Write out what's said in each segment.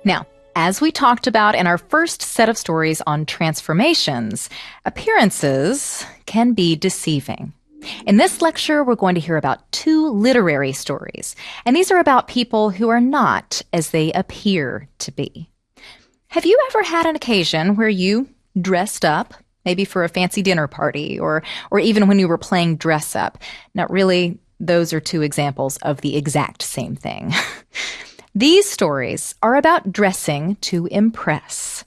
Now, as we talked about in our first set of stories on transformations, appearances can be deceiving. In this lecture, we're going to hear about 2 literary stories, and these are about people who are not as they appear to be. Have you ever had an occasion where you dressed up, maybe for a fancy dinner party, or even when you were playing dress up? Now, really, those are 2 examples of the exact same thing. These stories are about dressing to impress.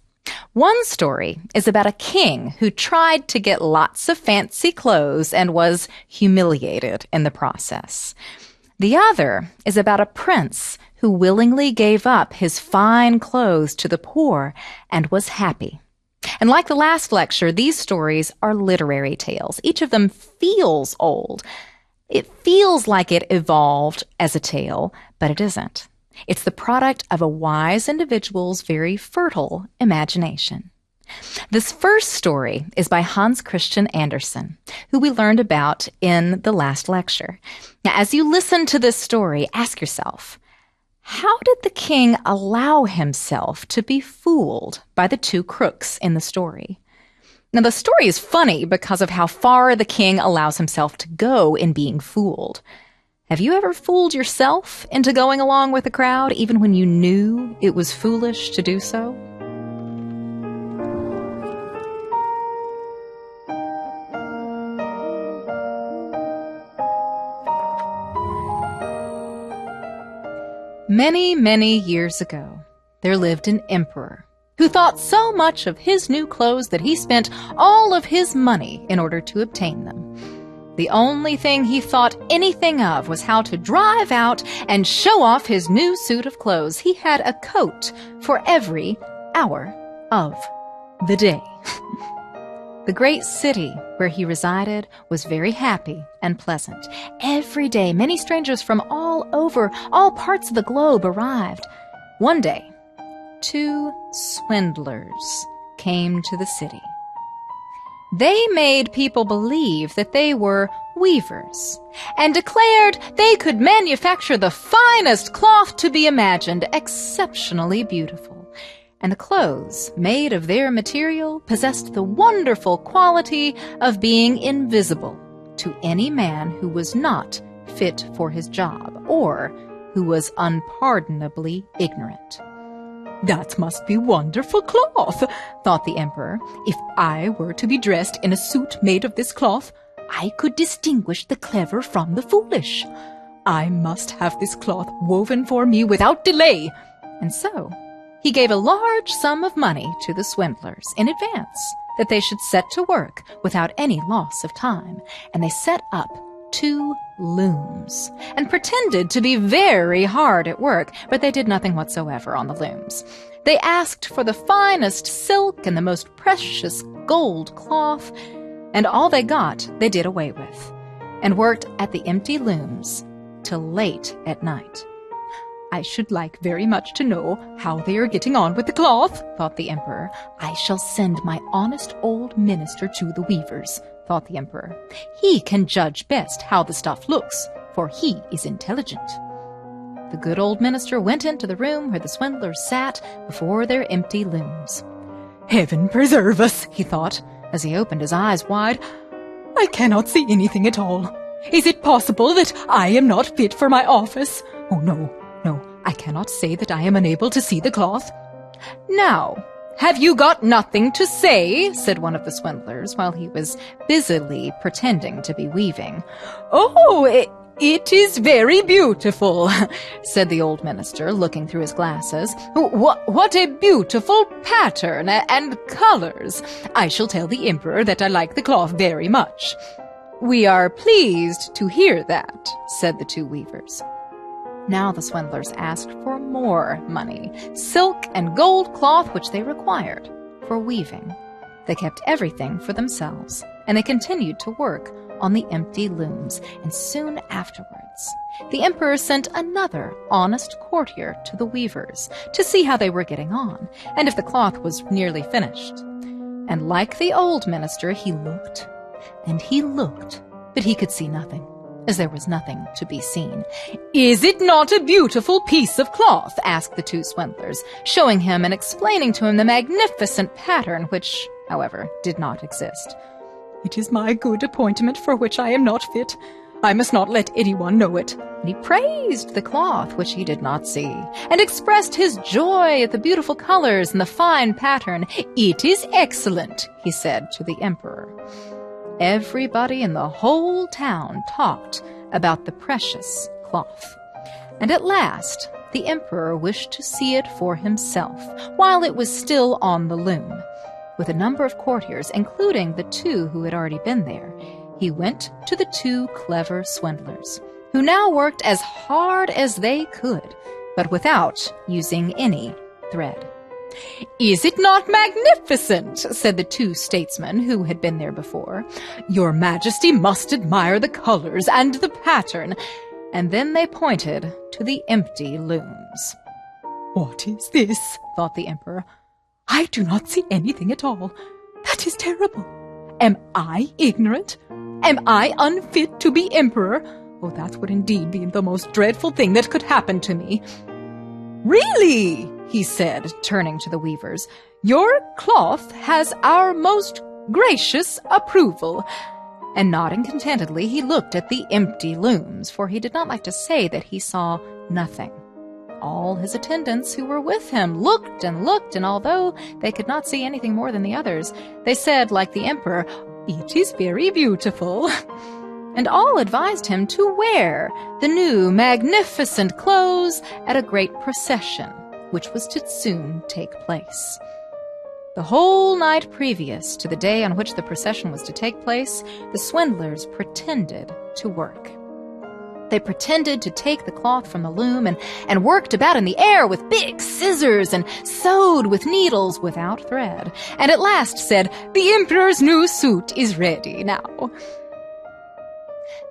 One story is about a king who tried to get lots of fancy clothes and was humiliated in the process. The other is about a prince who willingly gave up his fine clothes to the poor and was happy. And like the last lecture, these stories are literary tales. Each of them feels old. It feels like it evolved as a tale, but it isn't. It's the product of a wise individual's very fertile imagination. This first story is by Hans Christian Andersen, who we learned about in the last lecture. Now, as you listen to this story, ask yourself, how did the king allow himself to be fooled by the 2 crooks in the story? Now, the story is funny because of how far the king allows himself to go in being fooled. Have you ever fooled yourself into going along with the crowd, even when you knew it was foolish to do so? Many, many years ago, there lived an emperor who thought so much of his new clothes that he spent all of his money in order to obtain them. The only thing he thought anything of was how to drive out and show off his new suit of clothes. He had a coat for every hour of the day. The great city where he resided was very happy and pleasant. Every day, many strangers from all over, all parts of the globe arrived. One day, 2 swindlers came to the city. They made people believe that they were weavers and declared they could manufacture the finest cloth to be imagined, exceptionally beautiful. And the clothes made of their material possessed the wonderful quality of being invisible to any man who was not fit for his job or who was unpardonably ignorant. "That must be wonderful cloth," thought the emperor. "If I were to be dressed in a suit made of this cloth, I could distinguish the clever from the foolish. I must have this cloth woven for me without delay." And so he gave a large sum of money to the swindlers in advance that they should set to work without any loss of time. And they set up 2 looms and pretended to be very hard at work, but they did nothing whatsoever on the looms. They asked for the finest silk and the most precious gold cloth, and all they got they did away with, and worked at the empty looms till late at night. "I should like very much to know how they are getting on with the cloth," thought the emperor. "I shall send my honest old minister to the weavers," thought the emperor. "He can judge best how the stuff looks, for he is intelligent." The good old minister went into the room where the swindlers sat before their empty looms. "Heaven preserve us," he thought, as he opened his eyes wide. "I cannot see anything at all. Is it possible that I am not fit for my office? Oh, no, I cannot say that I am unable to see the cloth." "Now, have you got nothing to say?" said one of the swindlers while he was busily pretending to be weaving. "Oh, it is very beautiful," said the old minister, looking through his glasses. What a beautiful pattern and colors. I shall tell the emperor that I like the cloth very much." "We are pleased to hear that," said the 2 weavers. Now the swindlers asked for more money, silk and gold cloth which they required for weaving. They kept everything for themselves, and they continued to work on the empty looms, and soon afterwards the emperor sent another honest courtier to the weavers to see how they were getting on, and if the cloth was nearly finished. And like the old minister, he looked, and he looked, but he could see nothing. as there was nothing to be seen. "Is it not a beautiful piece of cloth?" asked the two swindlers, showing him and explaining to him the magnificent pattern, which, however, did not exist. "It is my good appointment for which I am not fit. I must not let anyone know it." And he praised the cloth, which he did not see, and expressed his joy at the beautiful colors and the fine pattern. "It is excellent," he said to the emperor. Everybody in the whole town talked about the precious cloth. And at last, the emperor wished to see it for himself, while it was still on the loom. With a number of courtiers, including the two who had already been there, he went to the two clever swindlers, who now worked as hard as they could, but without using any thread. "Is it not magnificent?" said the two statesmen who had been there before. "Your Majesty must admire the colors and the pattern." And then they pointed to the empty looms. "What is this?" thought the emperor. "I do not see anything at all. That is terrible. Am I ignorant? Am I unfit to be emperor? Oh, that would indeed be the most dreadful thing that could happen to me." "Really," he said, turning to the weavers, "your cloth has our most gracious approval." And nodding contentedly, he looked at the empty looms, for he did not like to say that he saw nothing. All his attendants who were with him looked, and although they could not see anything more than the others, they said, like the emperor, "It is very beautiful." And all advised him to wear the new magnificent clothes at a great procession, which was to soon take place. The whole night previous to the day on which the procession was to take place, the swindlers pretended to work. They pretended to take the cloth from the loom and worked about in the air with big scissors and sewed with needles without thread, and at last said, "The emperor's new suit is ready now."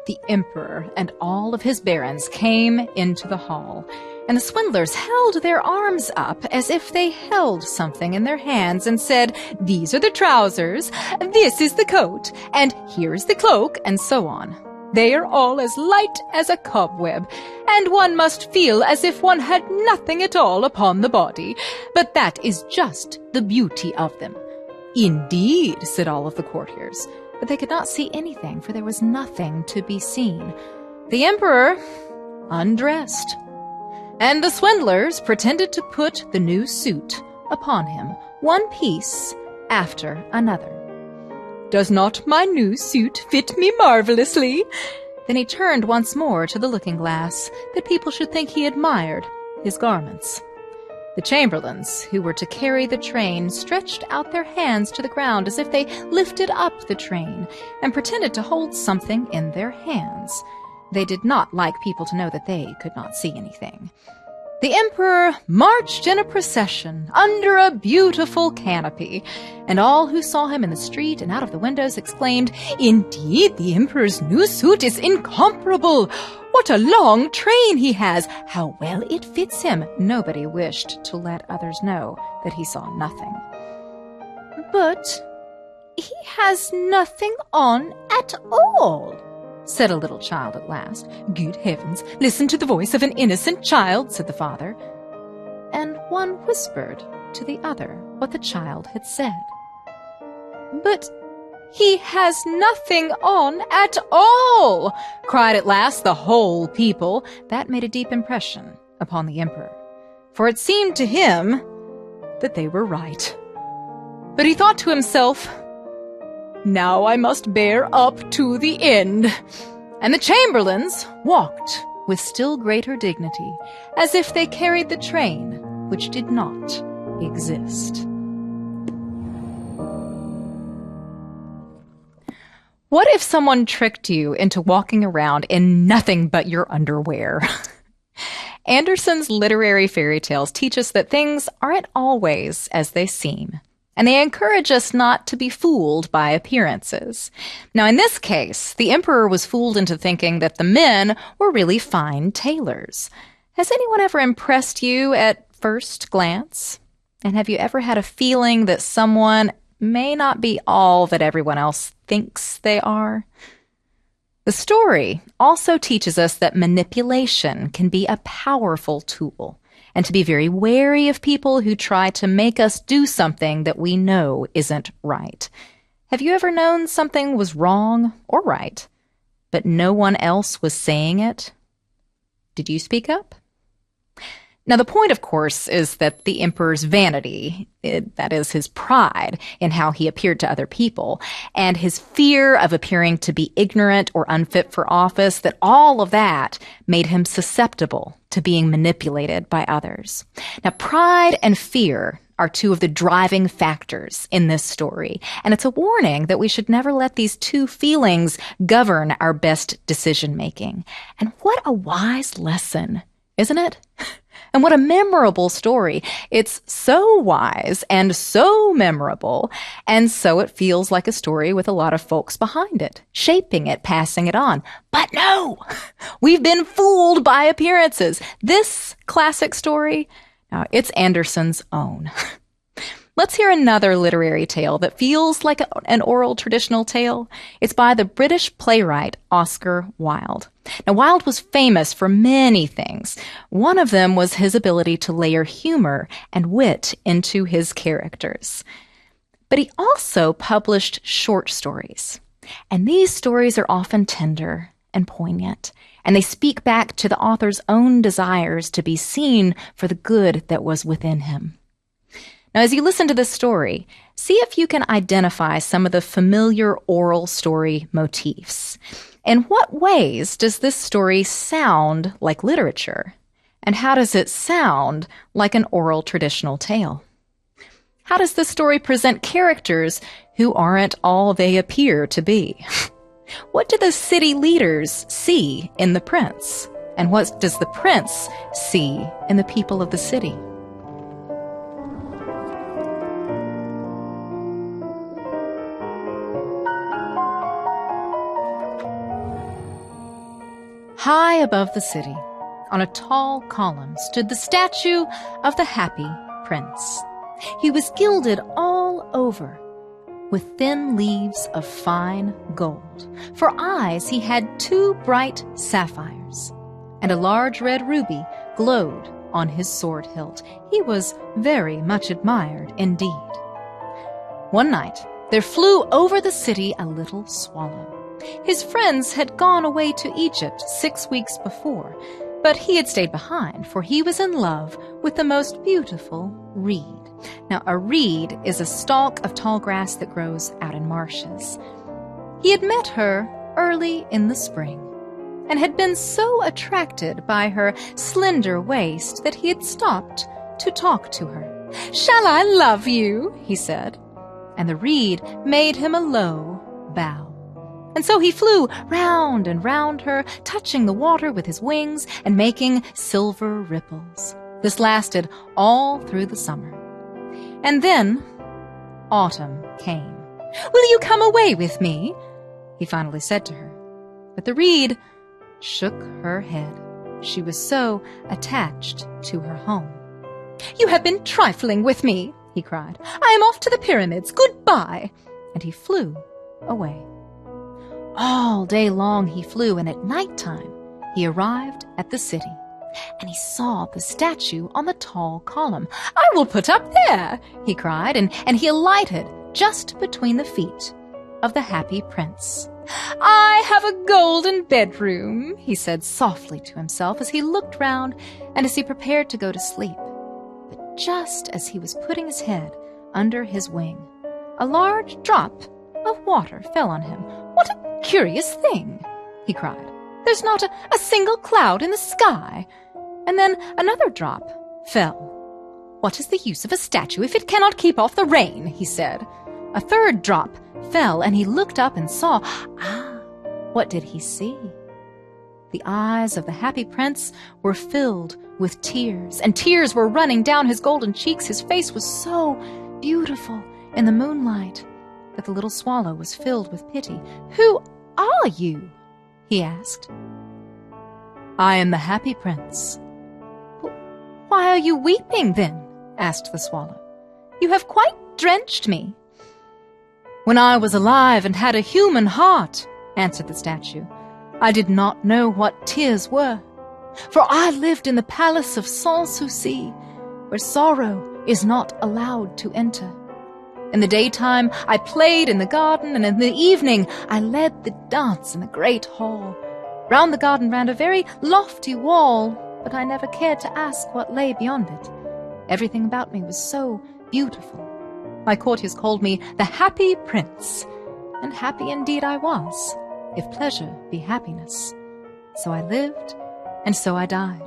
The emperor and all of his barons came into the hall, and the swindlers held their arms up as if they held something in their hands and said, "These are the trousers, this is the coat, and here is the cloak," and so on. "They are all as light as a cobweb, and one must feel as if one had nothing at all upon the body. But that is just the beauty of them." "Indeed," said all of the courtiers, but they could not see anything, for there was nothing to be seen. The emperor undressed, and the swindlers pretended to put the new suit upon him, one piece after another. "Does not my new suit fit me marvelously?" Then he turned once more to the looking-glass, that people should think he admired his garments. The chamberlains, who were to carry the train, stretched out their hands to the ground as if they lifted up the train, and pretended to hold something in their hands. They did not like people to know that they could not see anything. The emperor marched in a procession under a beautiful canopy, and all who saw him in the street and out of the windows exclaimed, "Indeed, the emperor's new suit is incomparable! What a long train he has! How well it fits him!" Nobody wished to let others know that he saw nothing. "But he has nothing on at all," said a little child at last. "Good heavens, listen to the voice of an innocent child," said the father. And one whispered to the other what the child had said. "But he has nothing on at all!" cried at last the whole people. That made a deep impression upon the emperor, for it seemed to him that they were right. But he thought to himself, "Now I must bear up to the end." And the chamberlains walked with still greater dignity, as if they carried the train which did not exist. What if someone tricked you into walking around in nothing but your underwear? Andersen's literary fairy tales teach us that things aren't always as they seem, and they encourage us not to be fooled by appearances. Now, in this case, the emperor was fooled into thinking that the men were really fine tailors. Has anyone ever impressed you at first glance? And have you ever had a feeling that someone may not be all that everyone else thinks they are? The story also teaches us that manipulation can be a powerful tool, and to be very wary of people who try to make us do something that we know isn't right. Have you ever known something was wrong or right, but no one else was saying it? Did you speak up? Now, the point, of course, is that the emperor's vanity, that is his pride in how he appeared to other people, and his fear of appearing to be ignorant or unfit for office, that all of that made him susceptible to being manipulated by others. Now, pride and fear are two of the driving factors in this story, and it's a warning that we should never let these two feelings govern our best decision-making. And what a wise lesson, isn't it? And what a memorable story. It's so wise and so memorable, and so it feels like a story with a lot of folks behind it, shaping it, passing it on. But no! We've been fooled by appearances. This classic story, it's Andersen's own. Let's hear another literary tale that feels like an oral traditional tale. It's by the British playwright Oscar Wilde. Now, Wilde was famous for many things. One of them was his ability to layer humor and wit into his characters. But he also published short stories. And these stories are often tender and poignant, and they speak back to the author's own desires to be seen for the good that was within him. Now, as you listen to this story, see if you can identify some of the familiar oral story motifs. In what ways does this story sound like literature? And how does it sound like an oral traditional tale? How does this story present characters who aren't all they appear to be? What do the city leaders see in the prince? And what does the prince see in the people of the city? High above the city, on a tall column, stood the statue of the happy prince. He was gilded all over with thin leaves of fine gold. For eyes he had 2 bright sapphires, and a large red ruby glowed on his sword hilt. He was very much admired indeed. One night there flew over the city a little swallow. His friends had gone away to Egypt 6 weeks before, but he had stayed behind, for he was in love with the most beautiful reed. Now, a reed is a stalk of tall grass that grows out in marshes. He had met her early in the spring, and had been so attracted by her slender waist that he had stopped to talk to her. "Shall I love you?" he said, and the reed made him a low bow. And so he flew round and round her, touching the water with his wings and making silver ripples. This lasted all through the summer. And then autumn came. "Will you come away with me?" he finally said to her. But the reed shook her head. She was so attached to her home. "You have been trifling with me," he cried. "I am off to the pyramids. Goodbye." And he flew away. All day long he flew, and at nighttime he arrived at the city, and he saw the statue on the tall column. "I will put up there," he cried, and he alighted just between the feet of the happy prince. "I have a golden bedroom," he said softly to himself as he looked round and as he prepared to go to sleep. But just as he was putting his head under his wing, a large drop of water fell on him. "What a curious thing!" he cried. "There's not a single cloud in the sky." And then another drop fell. "What is the use of a statue if it cannot keep off the rain?" he said. A third drop fell, and he looked up and saw, what did he see? The eyes of the happy prince were filled with tears, and tears were running down his golden cheeks. His face was so beautiful in the moonlight that the little swallow was filled with pity. "Who are you?" he asked. "I am the happy prince." "Why are you weeping, then?" asked the swallow. "You have quite drenched me." "When I was alive and had a human heart," answered the statue, I did not know what tears were, for I lived in the palace of Sans-Souci, where sorrow is not allowed to enter. In the daytime I played in the garden, and in the evening I led the dance in the great hall. Round the garden ran a very lofty wall, but I never cared to ask what lay beyond it. Everything about me was so beautiful. My courtiers called me the Happy Prince, and happy indeed I was, if pleasure be happiness. So I lived, and so I died.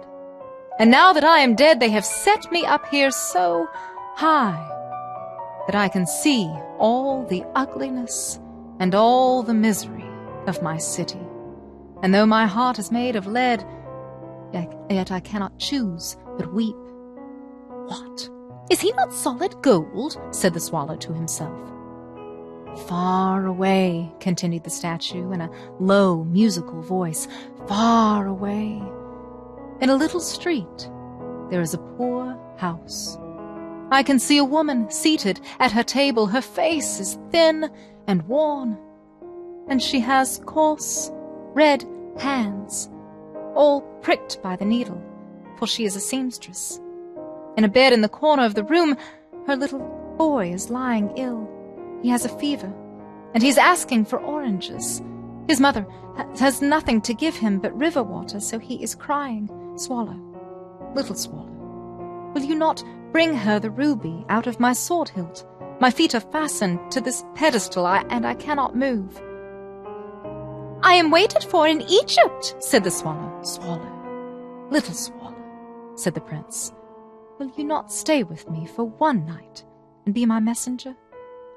And now that I am dead, they have set me up here so high that I can see all the ugliness and all the misery of my city. And though my heart is made of lead, yet I cannot choose but weep. What? Is he not solid gold? Said the swallow to himself. Far away, continued the statue in a low, musical voice, far away, in a little street, there is a poor house. I can see a woman seated at her table. Her face is thin and worn, and she has coarse, red hands, all pricked by the needle, for she is a seamstress. In a bed in the corner of the room, her little boy is lying ill. He has a fever, and he's asking for oranges. His mother has nothing to give him but river water, so he is crying. Swallow, little swallow, will you not bring her the ruby out of my sword hilt? My feet are fastened to this pedestal, and I cannot move. I am waited for in Egypt, said the swallow. Swallow, little swallow, said the prince, will you not stay with me for one night and be my messenger?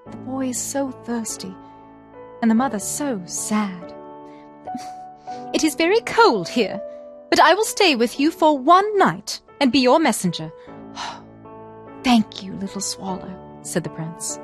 The boy is so thirsty, and the mother so sad. It is very cold here, but I will stay with you for one night and be your messenger. Thank you, little swallow, said the prince.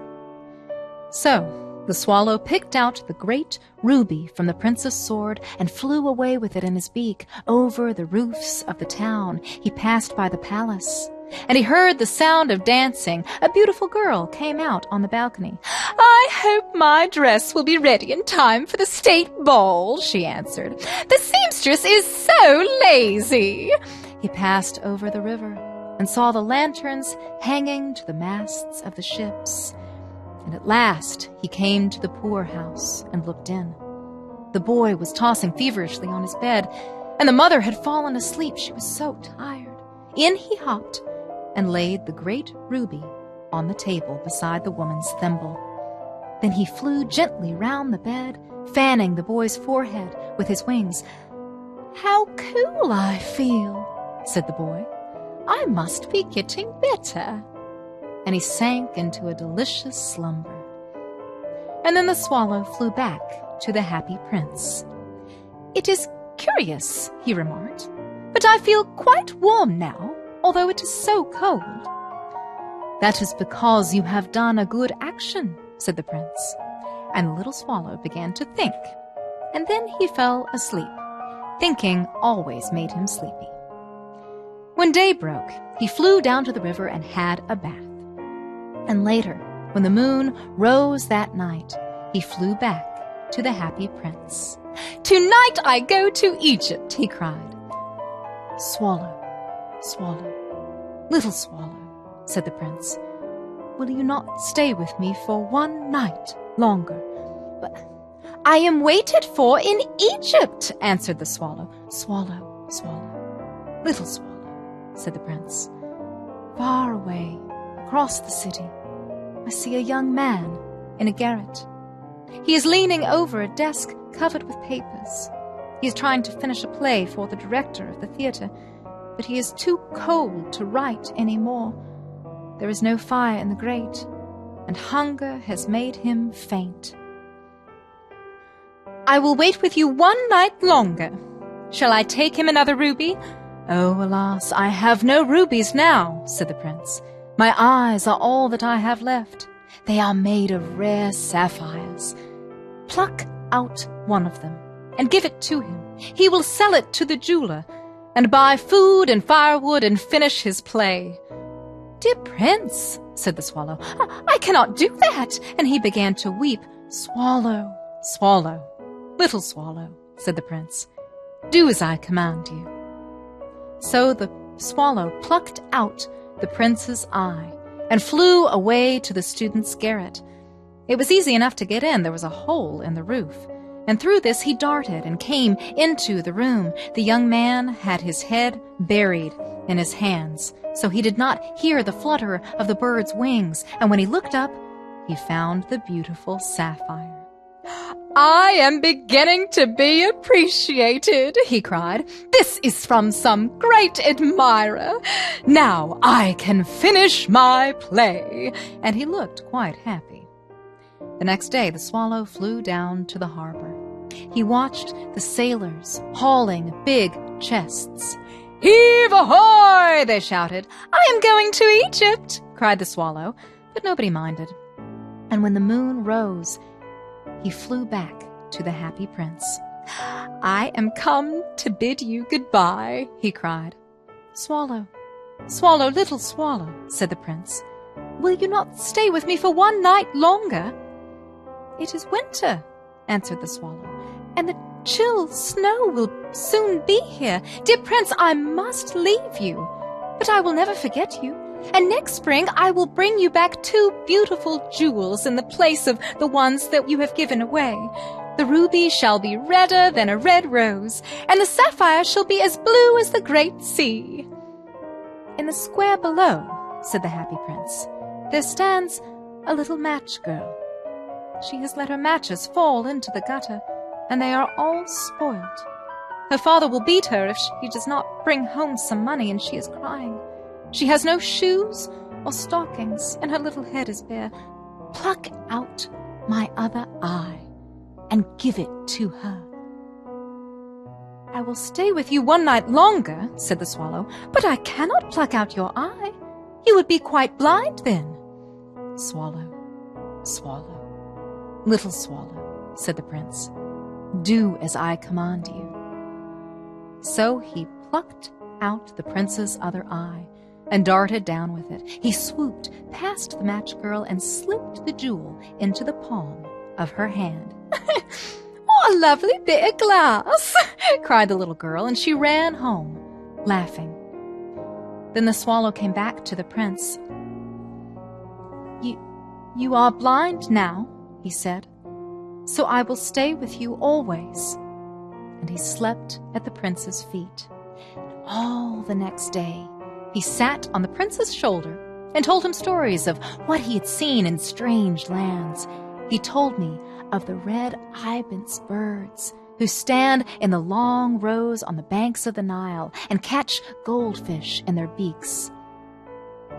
So the swallow picked out the great ruby from the prince's sword and flew away with it in his beak over the roofs of the town. He passed by the palace, and he heard the sound of dancing. A beautiful girl came out on the balcony. I hope my dress will be ready in time for the state ball, she answered. The seamstress is so lazy. He passed over the river and saw the lanterns hanging to the masts of the ships. And at last he came to the poor house and looked in. The boy was tossing feverishly on his bed, and the mother had fallen asleep. She was so tired. In he hopped and laid the great ruby on the table beside the woman's thimble. Then he flew gently round the bed, fanning the boy's forehead with his wings. How cool I feel, said the boy. I must be getting better. And he sank into a delicious slumber. And then the swallow flew back to the happy prince. It is curious, he remarked, but I feel quite warm now, although it is so cold. That is because you have done a good action, said the prince. And the little swallow began to think, and then he fell asleep. Thinking always made him sleepy. When day broke, he flew down to the river and had a bath. And later, when the moon rose that night, he flew back to the happy prince. Tonight I go to Egypt, he cried. Swallow, swallow, little swallow, said the prince, will you not stay with me for one night longer? But I am waited for in Egypt, answered the swallow. Swallow, swallow, little swallow, said the prince. Far away, across the city, I see a young man in a garret. He is leaning over a desk covered with papers. He is trying to finish a play for the director of the theater, but he is too cold to write any more. There is no fire in the grate, and hunger has made him faint. I will wait with you one night longer. Shall I take him another ruby? Oh, alas, I have no rubies now, said the prince. My eyes are all that I have left. They are made of rare sapphires. Pluck out one of them and give it to him. He will sell it to the jeweler and buy food and firewood and finish his play. Dear prince, said the swallow, I cannot do that. And he began to weep. Swallow, swallow, little swallow, said the prince. "Do as I command you." So the swallow plucked out the prince's eye and flew away to the student's garret. It was easy enough to get in. There was a hole in the roof, and through this he darted and came into the room. The young man had his head buried in his hands, so he did not hear the flutter of the bird's wings, and when he looked up, he found the beautiful sapphire. "I am beginning to be appreciated," he cried. "This is from some great admirer. Now I can finish my play." And he looked quite happy. The next day the swallow flew down to the harbor. He watched the sailors hauling big chests. "Heave ahoy!" they shouted. "I am going to Egypt," cried the swallow, but nobody minded. And when the moon rose, he flew back to the happy prince. "I am come to bid you goodbye," he cried. "Swallow, swallow, little swallow," said the prince, "will you not stay with me for one night longer?" "It is winter," answered the swallow, "and the chill snow will soon be here. Dear prince, I must leave you, but I will never forget you. And next spring I will bring you back 2 beautiful jewels in the place of the ones that you have given away. The ruby shall be redder than a red rose, and the sapphire shall be as blue as the great sea." "In the square below," said the happy prince, "there stands a little match girl. She has let her matches fall into the gutter, and they are all spoiled. Her father will beat her if she does not bring home some money, and she is crying. She has no shoes or stockings, and her little head is bare. Pluck out my other eye and give it to her." "I will stay with you one night longer," said the swallow, "but I cannot pluck out your eye. You would be quite blind then." "Swallow, swallow, little swallow," said the prince, "do as I command you." So he plucked out the prince's other eye and darted down with it. He swooped past the match girl and slipped the jewel into the palm of her hand. "What a lovely bit of glass!" cried the little girl, and she ran home, laughing. Then the swallow came back to the prince. You are blind now," he said, "so I will stay with you always." And he slept at the prince's feet. All the next day, he sat on the prince's shoulder and told him stories of what he had seen in strange lands. He told me of the red ibis birds who stand in the long rows on the banks of the Nile and catch goldfish in their beaks.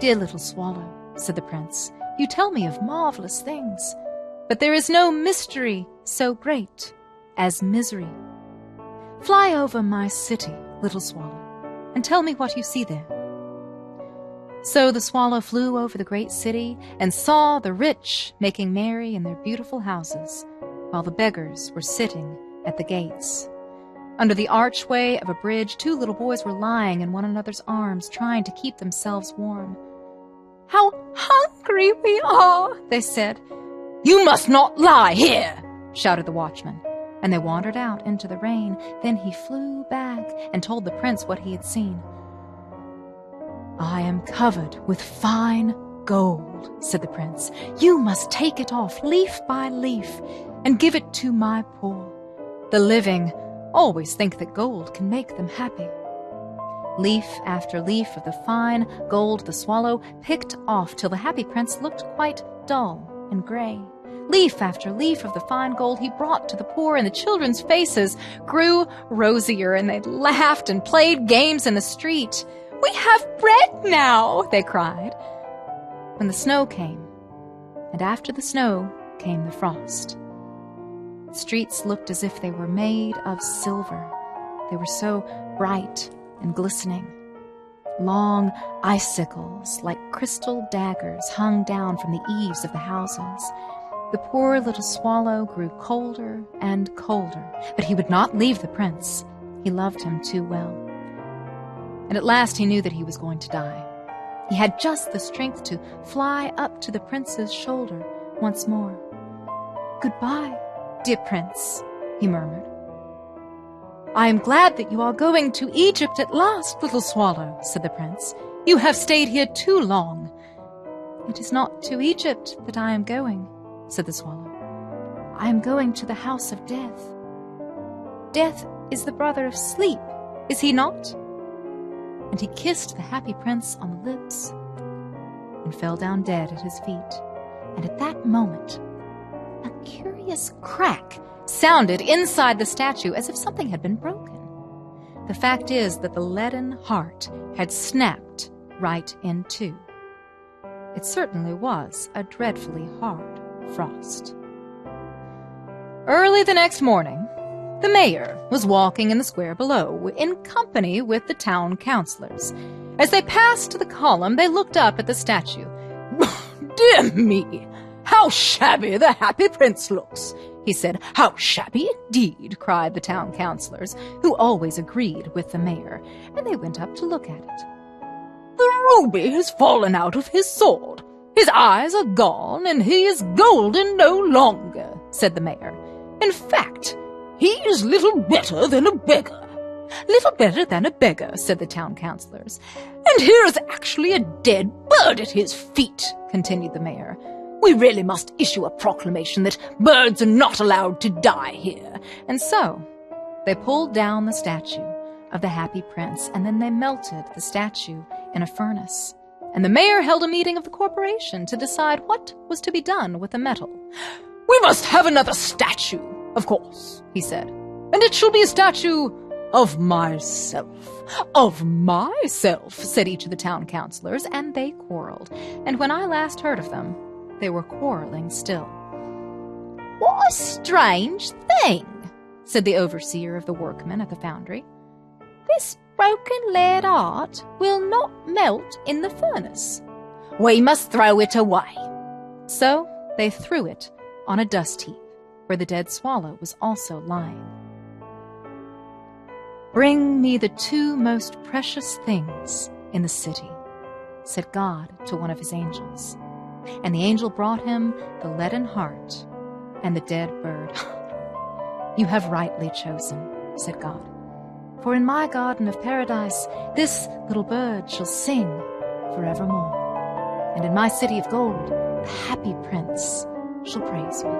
"Dear little swallow," said the prince, "you tell me of marvelous things, but there is no mystery so great as misery. Fly over my city, little swallow, and tell me what you see there." So the swallow flew over the great city and saw the rich making merry in their beautiful houses, while the beggars were sitting at the gates. Under the archway of a bridge, 2 little boys were lying in one another's arms, trying to keep themselves warm. "How hungry we are," they said. "You must not lie here," shouted the watchman, and they wandered out into the rain. Then he flew back and told the prince what he had seen. "I am covered with fine gold," said the prince. "You must take it off leaf by leaf and give it to my poor. The living always think that gold can make them happy." Leaf after leaf of the fine gold the swallow picked off till the happy prince looked quite dull and gray. Leaf after leaf of the fine gold he brought to the poor, and the children's faces grew rosier, and they laughed and played games in the street. "We have bread now," they cried. When the snow came, and after the snow came the frost, the streets looked as if they were made of silver. They were so bright and glistening. Long icicles like crystal daggers hung down from the eaves of the houses. The poor little swallow grew colder and colder, but he would not leave the prince. He loved him too well. And at last he knew that he was going to die. He had just the strength to fly up to the prince's shoulder once more. "Goodbye, dear prince," he murmured. "I am glad that you are going to Egypt at last, little swallow," said the prince. "You have stayed here too long." "It is not to Egypt that I am going," said the swallow. "I am going to the house of death. Death is the brother of sleep, is he not?" And he kissed the happy prince on the lips and fell down dead at his feet. And at that moment, a curious crack sounded inside the statue as if something had been broken. The fact is that the leaden heart had snapped right in two. It certainly was a dreadfully hard frost. Early the next morning, the mayor was walking in the square below, in company with the town councillors. As they passed the column, they looked up at the statue. "Dear me, how shabby the happy prince looks," he said. "How shabby indeed," cried the town councillors, who always agreed with the mayor, and they went up to look at it. "The ruby has fallen out of his sword. His eyes are gone, and he is golden no longer," said the mayor. "In fact, he is little better than a beggar." "Little better than a beggar," said the town councillors. "And here is actually a dead bird at his feet," continued the mayor. "We really must issue a proclamation that birds are not allowed to die here." And so they pulled down the statue of the happy prince, and then they melted the statue in a furnace. And the mayor held a meeting of the corporation to decide what was to be done with the metal. "We must have another statue, of course," he said. "And it shall be a statue of myself." "Of myself," said each of the town councillors, and they quarreled. And when I last heard of them, they were quarreling still. "What a strange thing," said the overseer of the workmen at the foundry. "This broken lead heart will not melt in the furnace. We must throw it away." So they threw it on a dust heap, where the dead swallow was also lying. "Bring me the two most precious things in the city," said God to one of his angels. And the angel brought him the leaden heart and the dead bird. "You have rightly chosen," said God. "For in my garden of paradise this little bird shall sing forevermore. And in my city of gold the happy prince shall praise me."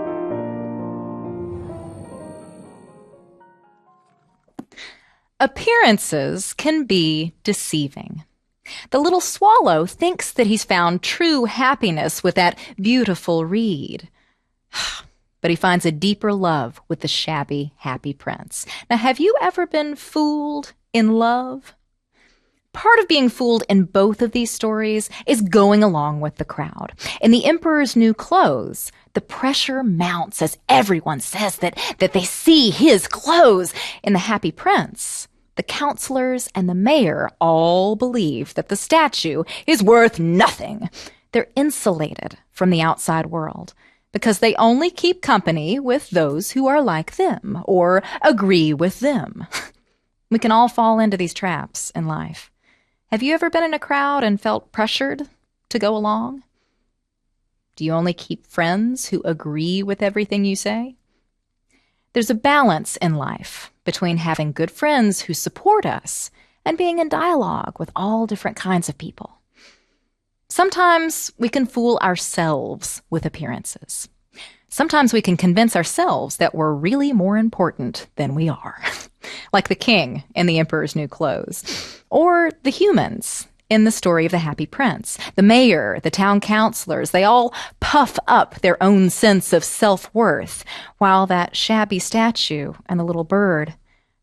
Appearances can be deceiving. The little swallow thinks that he's found true happiness with that beautiful reed. But he finds a deeper love with the shabby, happy prince. Now, have you ever been fooled in love? Part of being fooled in both of these stories is going along with the crowd. In The Emperor's New Clothes, the pressure mounts as everyone says that they see his clothes. In The Happy Prince, the counselors and the mayor all believe that the statue is worth nothing. They're insulated from the outside world because they only keep company with those who are like them or agree with them. We can all fall into these traps in life. Have you ever been in a crowd and felt pressured to go along? Do you only keep friends who agree with everything you say? There's a balance in life between having good friends who support us and being in dialogue with all different kinds of people. Sometimes we can fool ourselves with appearances. Sometimes we can convince ourselves that we're really more important than we are, like the king in The Emperor's New Clothes, or the humans in the story of The Happy Prince. The mayor, the town councilors, they all puff up their own sense of self-worth, while that shabby statue and the little bird,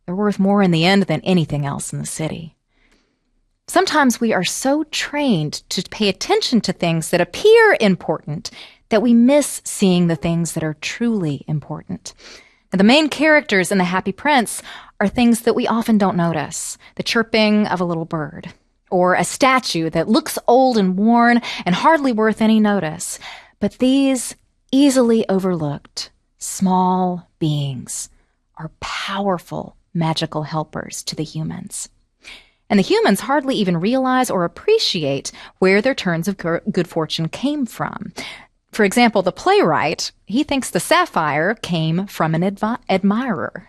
they're worth more in the end than anything else in the city. Sometimes we are so trained to pay attention to things that appear important that we miss seeing the things that are truly important. Now, the main characters in The Happy Prince are things that we often don't notice. The chirping of a little bird, or a statue that looks old and worn and hardly worth any notice. But these easily overlooked, small beings are powerful magical helpers to the humans. And the humans hardly even realize or appreciate where their turns of good fortune came from. For example, the playwright, he thinks the sapphire came from an admirer.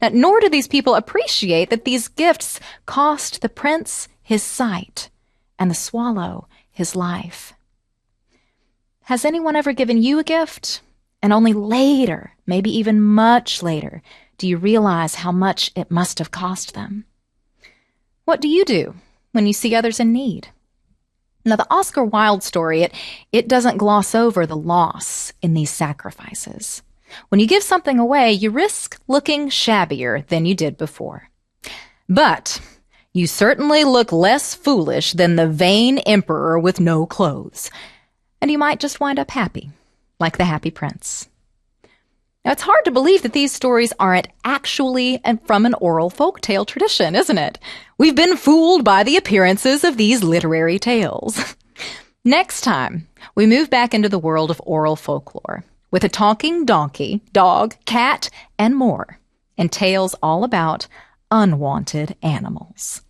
Now, nor do these people appreciate that these gifts cost the prince his sight and the swallow his life. Has anyone ever given you a gift? And only later, maybe even much later, do you realize how much it must have cost them? What do you do when you see others in need? Now, the Oscar Wilde story, it doesn't gloss over the loss in these sacrifices. When you give something away, you risk looking shabbier than you did before. But you certainly look less foolish than the vain emperor with no clothes. And you might just wind up happy, like the Happy Prince. Now, it's hard to believe that these stories aren't actually from an oral folktale tradition, isn't it? We've been fooled by the appearances of these literary tales. Next time, we move back into the world of oral folklore with a talking donkey, dog, cat, and more, and tales all about unwanted animals.